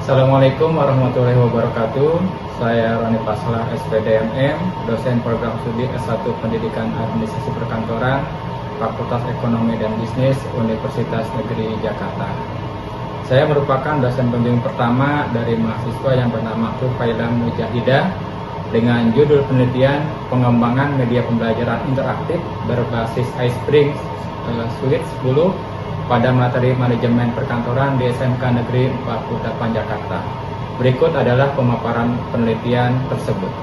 Assalamualaikum warahmatullahi wabarakatuh. Saya Roni Faslah, S.Pd, Dosen Program Studi S1 Pendidikan Administrasi Perkantoran, Fakultas Ekonomi dan Bisnis, Universitas Negeri Jakarta. Saya merupakan dosen pembimbing pertama dari mahasiswa yang bernama Thufailah Mujahidah dengan judul penelitian Pengembangan Media Pembelajaran Interaktif Berbasis Ispring Suite 10 pada materi Manajemen Perkantoran di SMK Negeri 48 Jakarta. Berikut adalah pemaparan penelitian tersebut.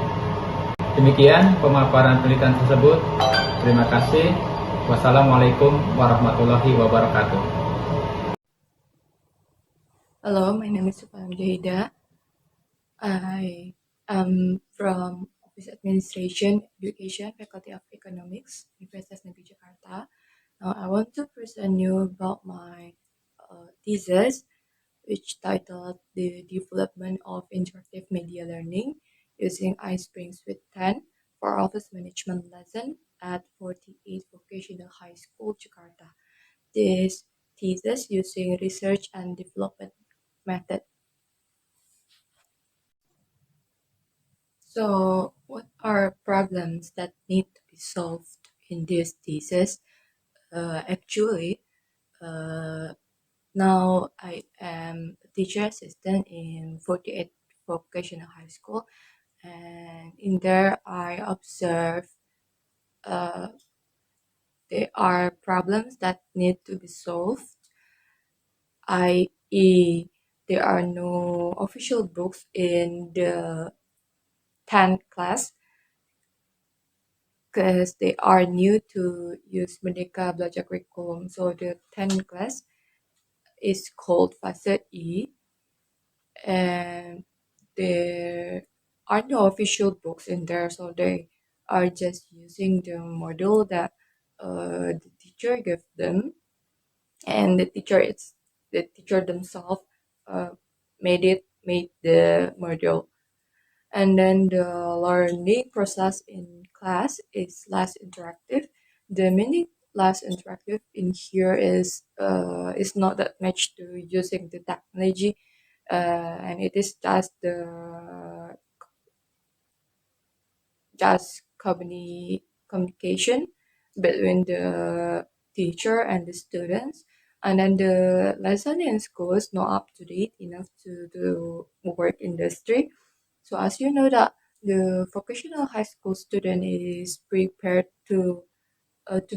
Demikian pemaparan penelitian tersebut. Terima kasih. Wassalamualaikum warahmatullahi wabarakatuh. Hello, my name is Thufailah Mujahidah. I am from Office Administration, Education, Faculty of Economics, Universitas Negeri Jakarta. Now, I want to present you about my thesis, which titled The Development of Interactive Media Learning using Ispring Suite 10 for Office Management lesson at 48 Vocational High School, Jakarta. This thesis using research and development method. So, what are problems that need to be solved in this thesis? Actually, now I am a teacher assistant in 48 Vocational High School, and in there I observe there are problems that need to be solved, i.e. there are no official books in the 10th class because they are new to use Merdeka Belajar Curriculum. So the 10th class is called Fase E, and there are no official books in there, so they are just using the module that the teacher gave them, and the teacher themselves made the module. And then the learning process in class is less interactive. The meaning less interactive in here is not that much to using the technology, and it is just communication between the teacher and the students. And then the lesson in school is not up to date enough to do work industry. So as you know that the vocational high school student is prepared to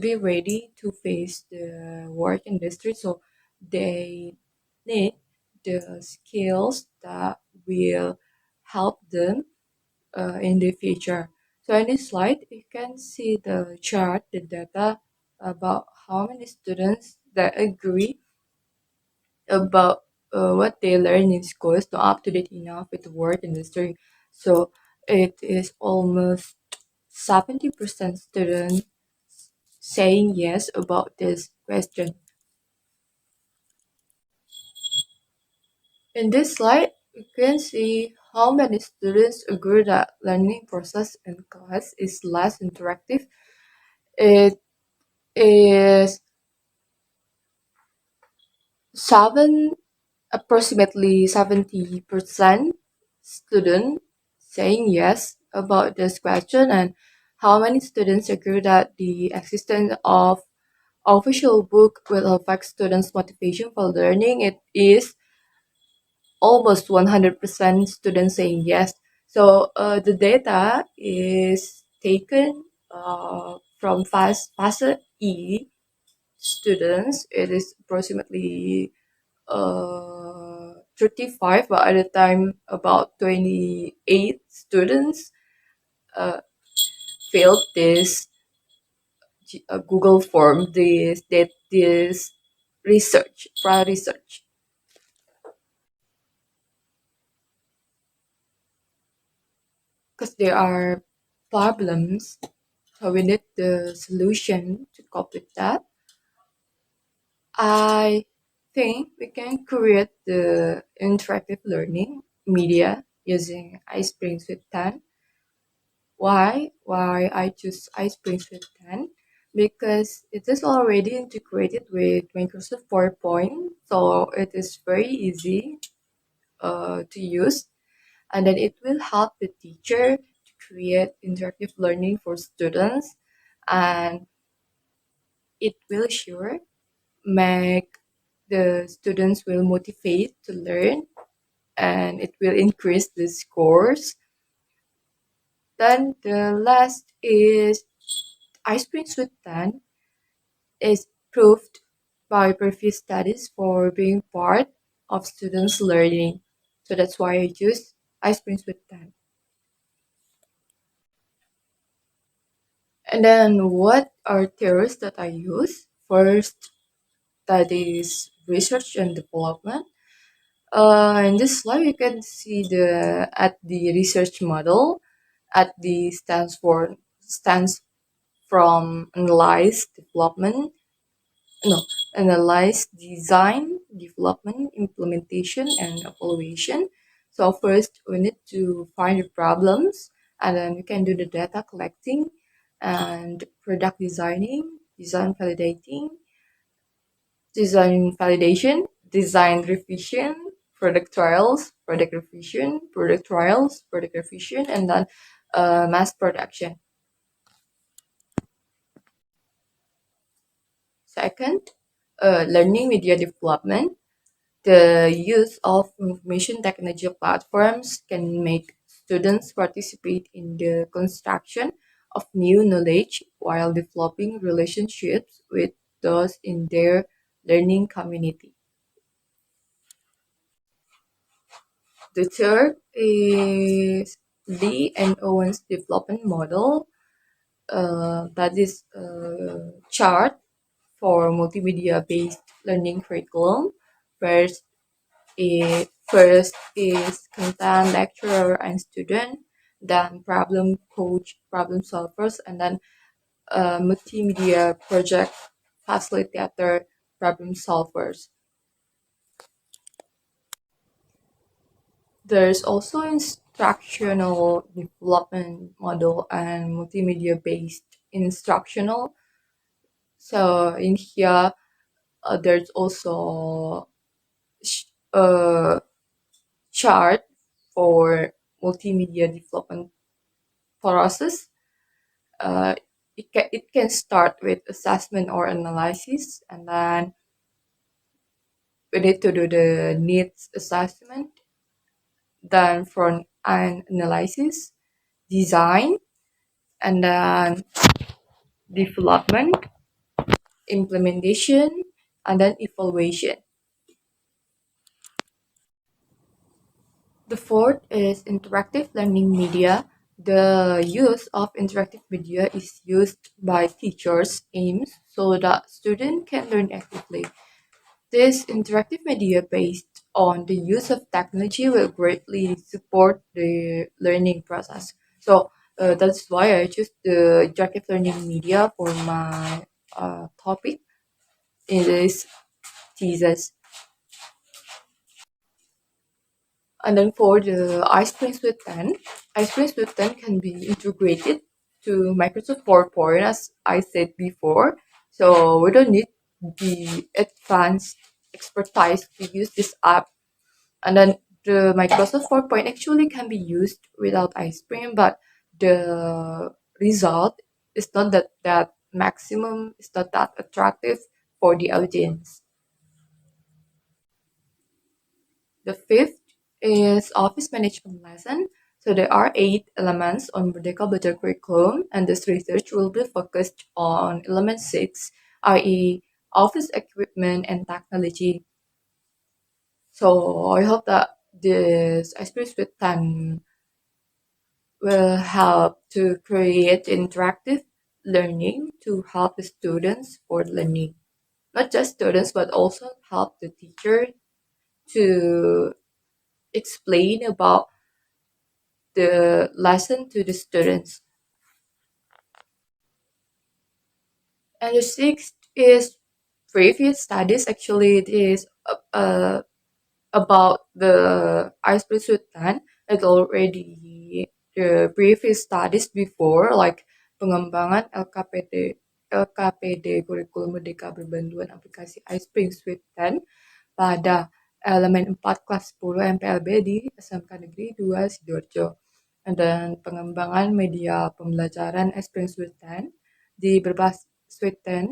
be ready to face the work industry, so they need the skills that will help them in the future. So in this slide, you can see the chart, the data about how many students that agree about what they learn in school is not up to date enough with the work industry. So it is almost 70% students saying yes about this question. In this slide, you can see how many students agree that learning process in class is less interactive. It is approximately 70% student saying yes about this question, and how many students agree that the existence of official book will affect students' motivation for learning. It is almost 100% students saying yes. So the data is taken from Fase E students. It is approximately 35, but at the time about 28 students filled this Google form, this research, prior research. Because there are problems, so we need the solution to cope with that. I think we can create the interactive learning media using Ispring Suite 10. Why I choose Ispring Suite 10? Because it is already integrated with Microsoft PowerPoint, so it is very easy to use, and then it will help the teacher to create interactive learning for students, and it will sure make the students will motivate to learn, and it will increase the scores. Then the last is Ispring Suite 10 is proved by previous studies for being part of students' learning. So that's why I choose Ispring Suite 10. And then what are theories that I use? First, that is research and development. In this slide, you can see the research model. At the stands from analyze, development, no, analyze, design, development, implementation, and evaluation. So first, we need to find the problems, and then we can do the data collecting and product designing, design validation, design revision, product trials, product revision, product trials, product revision, and then mass production. Second, learning media development. The use of information technology platforms can make students participate in the construction of new knowledge while developing relationships with those in their learning community. The third is Lee and Owen's development model. That is a chart for multimedia-based learning curriculum. First is content, lecturer, and student. Then problem coach, problem solvers, and then multimedia project facilitator, problem solvers. There's also instructional development model and multimedia based instructional. So in here, there's also a chart for multimedia development process. Uh, it can start with assessment or analysis, and then we need to do the needs assessment, then front end analysis, design, and then development, implementation, and then evaluation. The fourth is interactive learning media. The use of interactive media is used by teachers aims so that students can learn actively. This interactive media based on the use of technology will greatly support the learning process. So that's why I choose the interactive learning media for my topic in this thesis. And then for the Ispring Suite 10, Ispring Suite 10 can be integrated to Microsoft PowerPoint as I said before. So we don't need the advanced expertise to use this app. And then the Microsoft PowerPoint actually can be used without Ispring, but the result is not that maximum, it's not that attractive for the audience. The fifth is office management lesson. So there are 8 elements on Merdeka Belajar curriculum, and this research will be focused on element 6, i.e. office equipment and technology. So I hope that this experience with 10 will help to create interactive learning to help the students for learning. Not just students, but also help the teacher to explain about the lesson to the students. And the sixth is previous studies. Actually, it is about the Iceberg Sultan. It already the previous studies before, like Pengembangan LKPD Kurikulum Merdeka Berbantuan Aplikasi Ispring Suite 10 pada elemen 4 kelas 10 MPLB di SMK Negeri 2 Sidoarjo. Dan pengembangan media pembelajaran Ispring di berbasis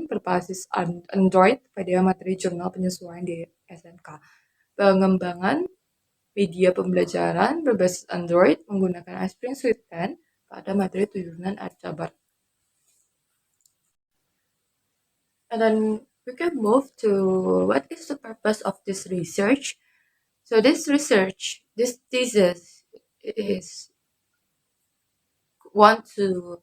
berbasis Android pada materi jurnal penyesuaian di SMK. Pengembangan media pembelajaran berbasis Android menggunakan Ispring pada materi turunan Aljabar. And then we can move to what is the purpose of this research. So this thesis is want to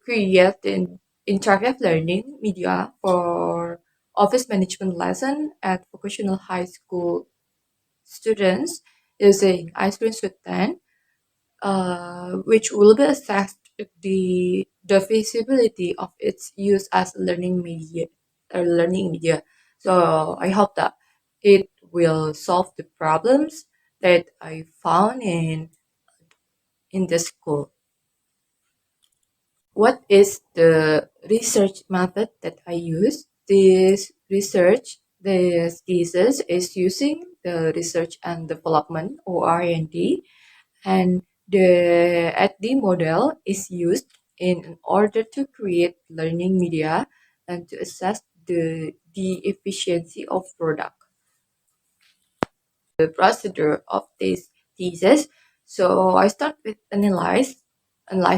create an interactive learning media for office management lesson at vocational high school students using Ispring Suite 10, which will be assessed the feasibility of its use as learning media. So I hope that it will solve the problems that I found in the school. What is the research method that I use? This thesis is using the research and development or R&D, and the SD model is used in order to create learning media and to assess the efficiency of product. The procedure of this thesis. So I start with analyze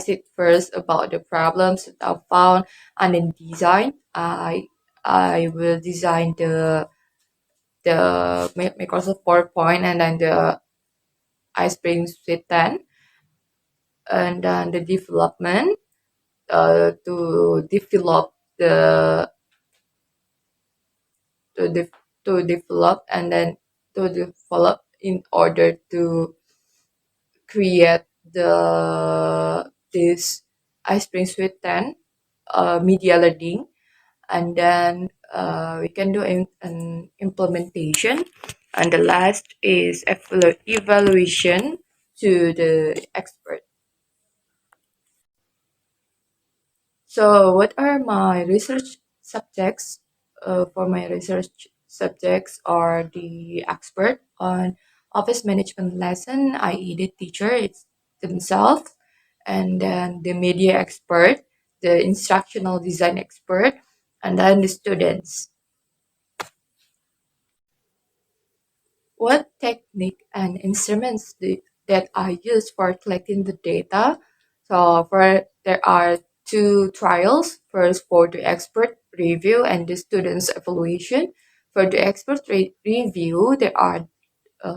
it first about the problems that I found, and then design. I will design the Microsoft PowerPoint and then the Ispring Suite 10, and then the development to develop the to develop and then to develop in order to create this Ispring Suite 10 media learning, and then we can do an implementation, and the last is evaluation to the expert. So what are my research subjects? For my research subjects are the expert on office management lesson, i.e. the teacher it's themselves, and then the media expert, the instructional design expert, and then the students. What technique and instruments that I use for collecting the data? So there are two trials. First for the expert review and the students evaluation. For the expert review, there are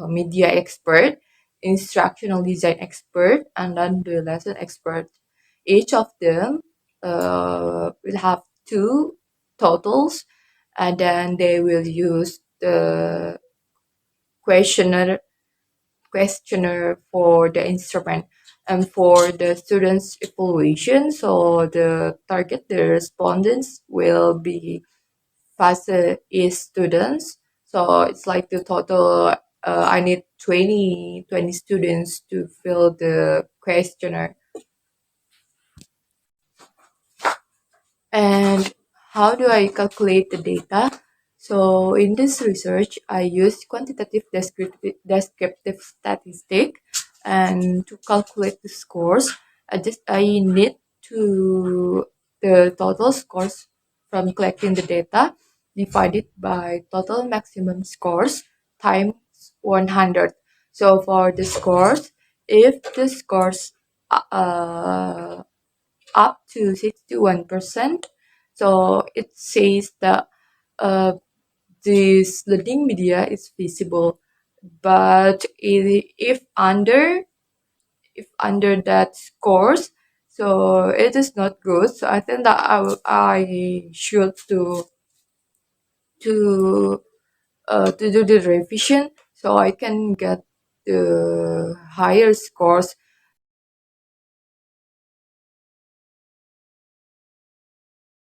media expert, instructional design expert, and then the lesson expert. Each of them will have two totals, and then they will use the questionnaire for the instrument, and for the students evaluation, so the respondents will be fast is students. So it's like the total I need 20 students to fill the questionnaire. And how do I calculate the data? So in this research, I use quantitative descriptive statistic, and to calculate the scores, I need to the total scores from collecting the data divided by total maximum scores times 100. So for the scores, if the scores up to 61%. So it says that this learning media is feasible, but if under that scores, so it is not good. So I think that I should to to do the revision so I can get the higher scores